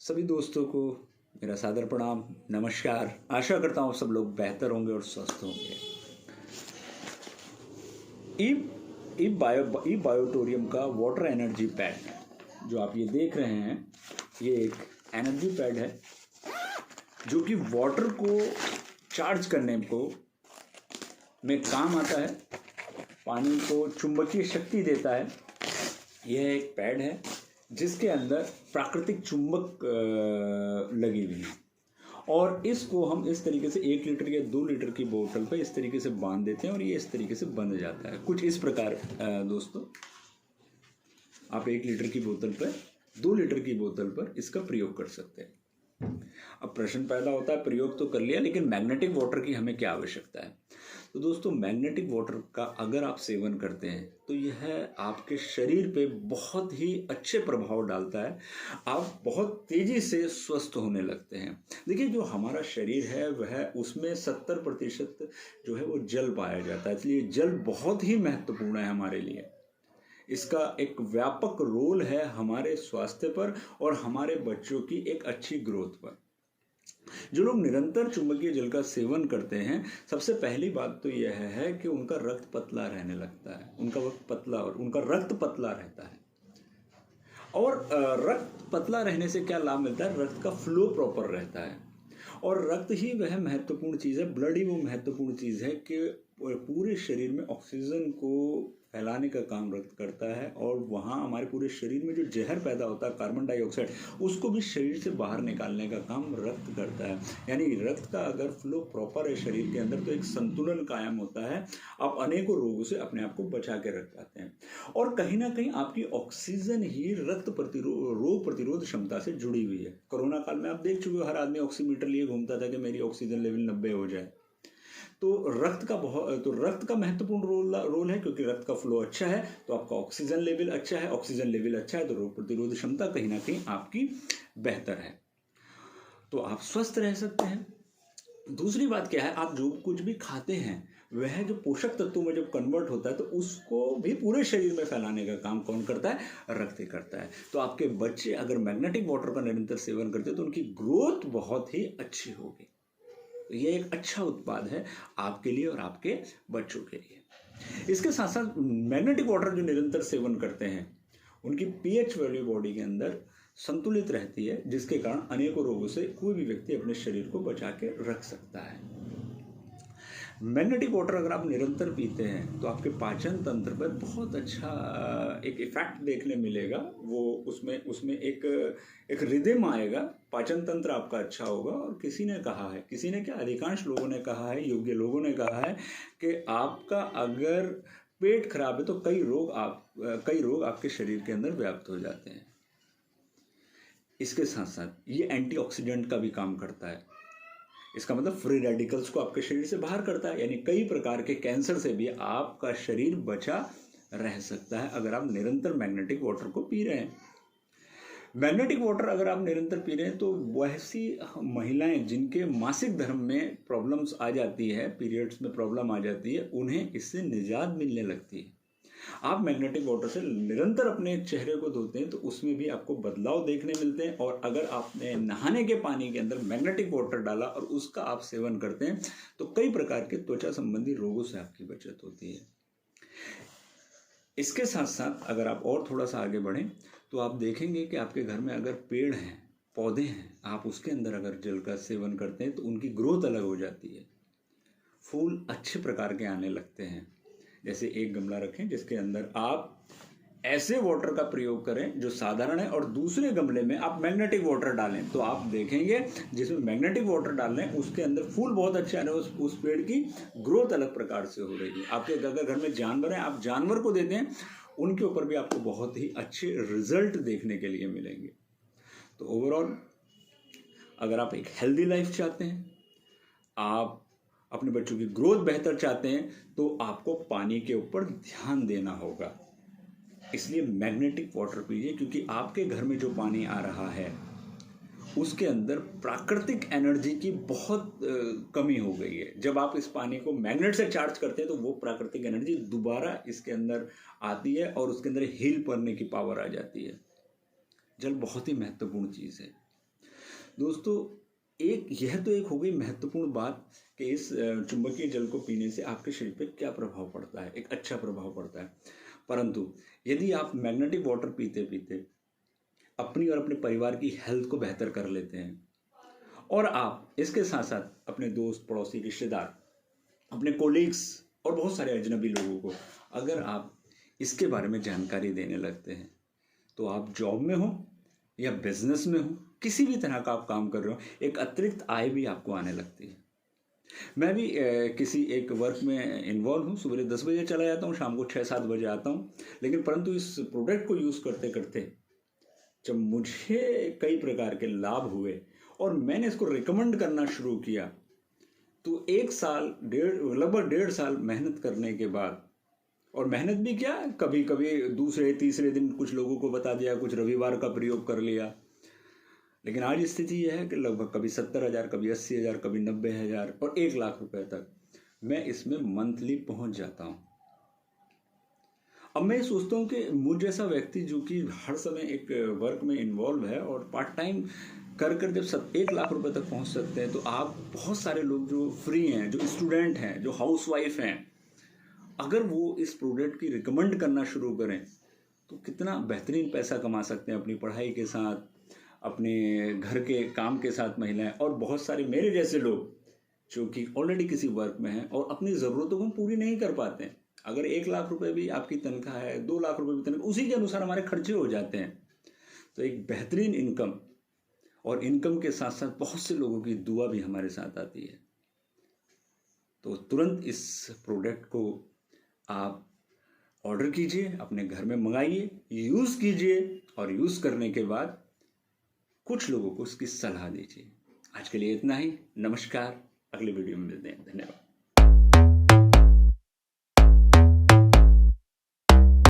सभी दोस्तों को मेरा सादर प्रणाम, नमस्कार। आशा करता हूँ सब लोग बेहतर होंगे और स्वस्थ होंगे। ई बायोटोरियम का वाटर एनर्जी पैड जो आप ये देख रहे हैं, ये एक एनर्जी पैड है जो कि वाटर को चार्ज करने को में काम आता है, पानी को चुंबकीय शक्ति देता है। यह एक पैड है जिसके अंदर प्राकृतिक चुंबक लगी हुई है और इसको हम इस तरीके से 1 लीटर या 2 लीटर की बोतल पे इस तरीके से बांध देते हैं और ये इस तरीके से बंध जाता है। कुछ इस प्रकार दोस्तों, आप 1 लीटर की बोतल पर 2 लीटर की बोतल पर इसका प्रयोग कर सकते हैं। अब प्रश्न पैदा होता है, प्रयोग तो कर लिया लेकिन मैग्नेटिक वाटर की हमें क्या आवश्यकता है? तो दोस्तों, मैग्नेटिक वाटर का अगर आप सेवन करते हैं तो यह आपके शरीर पे बहुत ही अच्छे प्रभाव डालता है। आप बहुत तेजी से स्वस्थ होने लगते हैं। देखिए, जो हमारा शरीर है वह उसमें 70% जो है वो जल पाया जाता है, इसलिए जल बहुत ही महत्वपूर्ण है हमारे लिए। इसका एक व्यापक रोल है हमारे स्वास्थ्य पर और हमारे बच्चों की एक अच्छी ग्रोथ पर। जो लोग निरंतर चुंबकीय जल का सेवन करते हैं, सबसे पहली बात तो यह है कि उनका रक्त पतला रहने लगता है, उनका रक्त पतला रहता है। और रक्त पतला रहने से क्या लाभ मिलता है? रक्त का फ्लो प्रॉपर रहता है और रक्त ही वह महत्वपूर्ण चीज़ है, ब्लड ही वो महत्वपूर्ण चीज़ है कि पूरे शरीर में ऑक्सीजन को फैलाने का काम रक्त करता है और वहाँ हमारे पूरे शरीर में जो जहर पैदा होता है, कार्बन डाइऑक्साइड, उसको भी शरीर से बाहर निकालने का काम रक्त करता है। यानी रक्त का अगर फ्लो प्रॉपर है शरीर के अंदर तो एक संतुलन कायम होता है। आप अनेकों रोगों से अपने आप को बचा के रख पाते हैं और कहीं ना कहीं आपकी ऑक्सीजन ही रोग प्रतिरोध क्षमता से जुड़ी हुई है। कोरोना काल में आप देख चुके हो, हर आदमी ऑक्सीमीटर लिए घूमता था कि मेरी ऑक्सीजन लेवल 90 हो जाए। तो रक्त का महत्वपूर्ण रोल है, क्योंकि रक्त का फ्लो अच्छा है तो आपका ऑक्सीजन लेवल अच्छा है, ऑक्सीजन लेवल अच्छा है तो रोग प्रतिरोध क्षमता कहीं ना कहीं आपकी बेहतर है, तो आप स्वस्थ रह सकते हैं। दूसरी बात क्या है, आप जो कुछ भी खाते हैं वह जो पोषक तत्वों में जब कन्वर्ट होता है तो उसको भी पूरे शरीर में फैलाने का काम कौन करता है? रक्त ही करता है। तो आपके बच्चे अगर मैग्नेटिक वाटर का निरंतर सेवन करते हैं तो उनकी ग्रोथ बहुत ही अच्छी होगी। तो ये एक अच्छा उत्पाद है आपके लिए और आपके बच्चों के लिए। इसके साथ साथ मैग्नेटिक वाटर जो निरंतर सेवन करते हैं उनकी पीएच वैल्यू बॉडी के अंदर संतुलित रहती है, जिसके कारण अनेकों रोगों से कोई भी व्यक्ति अपने शरीर को बचा के रख सकता है। मैग्नेटिक वाटर अगर आप निरंतर पीते हैं तो आपके पाचन तंत्र पर बहुत अच्छा एक इफेक्ट देखने मिलेगा। वो उसमें एक रिदम आएगा, पाचन तंत्र आपका अच्छा होगा। और किसी ने क्या, अधिकांश लोगों ने कहा है, योग्य लोगों ने कहा है कि आपका अगर पेट खराब है तो कई रोग आपके शरीर के अंदर व्याप्त हो जाते हैं। इसके साथ साथ ये एंटीऑक्सीडेंट का भी काम करता है। इसका मतलब फ्री रेडिकल्स को आपके शरीर से बाहर करता है, यानी कई प्रकार के कैंसर से भी आपका शरीर बचा रह सकता है अगर आप निरंतर मैग्नेटिक वाटर को पी रहे हैं। मैग्नेटिक वाटर अगर आप निरंतर पी रहे हैं तो वैसी महिलाएं जिनके मासिक धर्म में प्रॉब्लम्स आ जाती है, पीरियड्स में प्रॉब्लम आ जाती है, उन्हें इससे निजात मिलने लगती है। आप मैग्नेटिक वाटर से निरंतर अपने चेहरे को धोते हैं तो उसमें भी आपको बदलाव देखने मिलते हैं। और अगर आपने नहाने के पानी के अंदर मैग्नेटिक वाटर डाला और उसका आप सेवन करते हैं तो कई प्रकार के त्वचा संबंधी रोगों से आपकी बचत होती है। इसके साथ साथ अगर आप और थोड़ा सा आगे बढ़ें तो आप देखेंगे कि आपके घर में अगर पेड़ हैं, पौधे हैं, आप उसके अंदर अगर जल का सेवन करते हैं तो उनकी ग्रोथ अलग हो जाती है। फूल अच्छे प्रकार के आने लगते हैं। जैसे एक गमला रखें जिसके अंदर आप ऐसे वाटर का प्रयोग करें जो साधारण है और दूसरे गमले में आप मैग्नेटिक वाटर डालें तो आप देखेंगे जिसमें मैग्नेटिक वाटर डाल रहे हैं उसके अंदर फूल बहुत अच्छे आ रहे हैं, उस पेड़ की ग्रोथ अलग प्रकार से हो रही है। आपके अगर घर में जानवर हैं, आप जानवर को देते हैं, उनके ऊपर भी आपको बहुत ही अच्छे रिजल्ट देखने के लिए मिलेंगे। तो ओवरऑल अगर आप एक हेल्दी लाइफ चाहते हैं, आप अपने बच्चों की ग्रोथ बेहतर चाहते हैं तो आपको पानी के ऊपर ध्यान देना होगा। इसलिए मैग्नेटिक वाटर पीजिए, क्योंकि आपके घर में जो पानी आ रहा है उसके अंदर प्राकृतिक एनर्जी की बहुत कमी हो गई है। जब आप इस पानी को मैग्नेट से चार्ज करते हैं तो वो प्राकृतिक एनर्जी दोबारा इसके अंदर आती है और उसके अंदर हील करने की पावर आ जाती है। जल बहुत ही महत्वपूर्ण चीज़ है। दोस्तों, यह तो एक हो गई महत्वपूर्ण बात कि इस चुंबकीय जल को पीने से आपके शरीर पे क्या प्रभाव पड़ता है। एक अच्छा प्रभाव पड़ता है। परंतु यदि आप मैग्नेटिक वाटर पीते पीते अपनी और अपने परिवार की हेल्थ को बेहतर कर लेते हैं, और आप इसके साथ साथ अपने दोस्त, पड़ोसी, रिश्तेदार, अपने कोलीग्स और बहुत सारे अजनबी लोगों को अगर आप इसके बारे में जानकारी देने लगते हैं, तो आप जॉब में हो या बिजनेस में हो, किसी भी तरह का आप काम कर रहे हो, एक अतिरिक्त आय भी आपको आने लगती है। मैं भी किसी एक वर्क में इन्वॉल्व हूँ। सुबह 10 बजे चला जाता हूँ, शाम को 6-7 बजे आता हूँ। लेकिन परंतु इस प्रोडक्ट को यूज़ करते करते जब मुझे कई प्रकार के लाभ हुए और मैंने इसको रिकमेंड करना शुरू किया, तो लगभग 1.5 साल मेहनत करने के बाद, और मेहनत भी क्या, कभी कभी दूसरे तीसरे दिन कुछ लोगों को बता दिया, कुछ रविवार का प्रयोग कर लिया। लेकिन आज स्थिति यह है कि लगभग कभी 70,000, कभी 80,000, कभी 90,000 और 1 लाख रुपए तक मैं इसमें मंथली पहुंच जाता हूं। अब मैं सोचता हूं कि मुझ जैसा व्यक्ति जो कि हर समय एक वर्क में इन्वॉल्व है और पार्ट टाइम कर कर जब 1 लाख रुपए तक पहुंच सकते हैं, तो आप बहुत सारे लोग जो फ्री हैं, जो स्टूडेंट हैं, जो हाउसवाइफ हैं, अगर वो इस प्रोडक्ट की रिकमेंड करना शुरू करें तो कितना बेहतरीन पैसा कमा सकते हैं अपनी पढ़ाई के साथ, अपने घर के काम के साथ महिलाएं, और बहुत सारे मेरे जैसे लोग जो कि ऑलरेडी किसी वर्क में हैं और अपनी ज़रूरतों को पूरी नहीं कर पाते हैं। अगर 1 लाख रुपए भी आपकी तनख्वाह है, 2 लाख रुपए भी तनख्वाह, उसी के अनुसार हमारे खर्चे हो जाते हैं। तो एक बेहतरीन इनकम, और इनकम के साथ साथ बहुत से लोगों की दुआ भी हमारे साथ आती है। तो तुरंत इस प्रोडक्ट को आप ऑर्डर कीजिए, अपने घर में मंगाइए, यूज़ कीजिए, और यूज़ करने के बाद कुछ लोगों को इसकी सलाह दीजिए। आज के लिए इतना ही। नमस्कार, अगले वीडियो में मिलते हैं। धन्यवाद।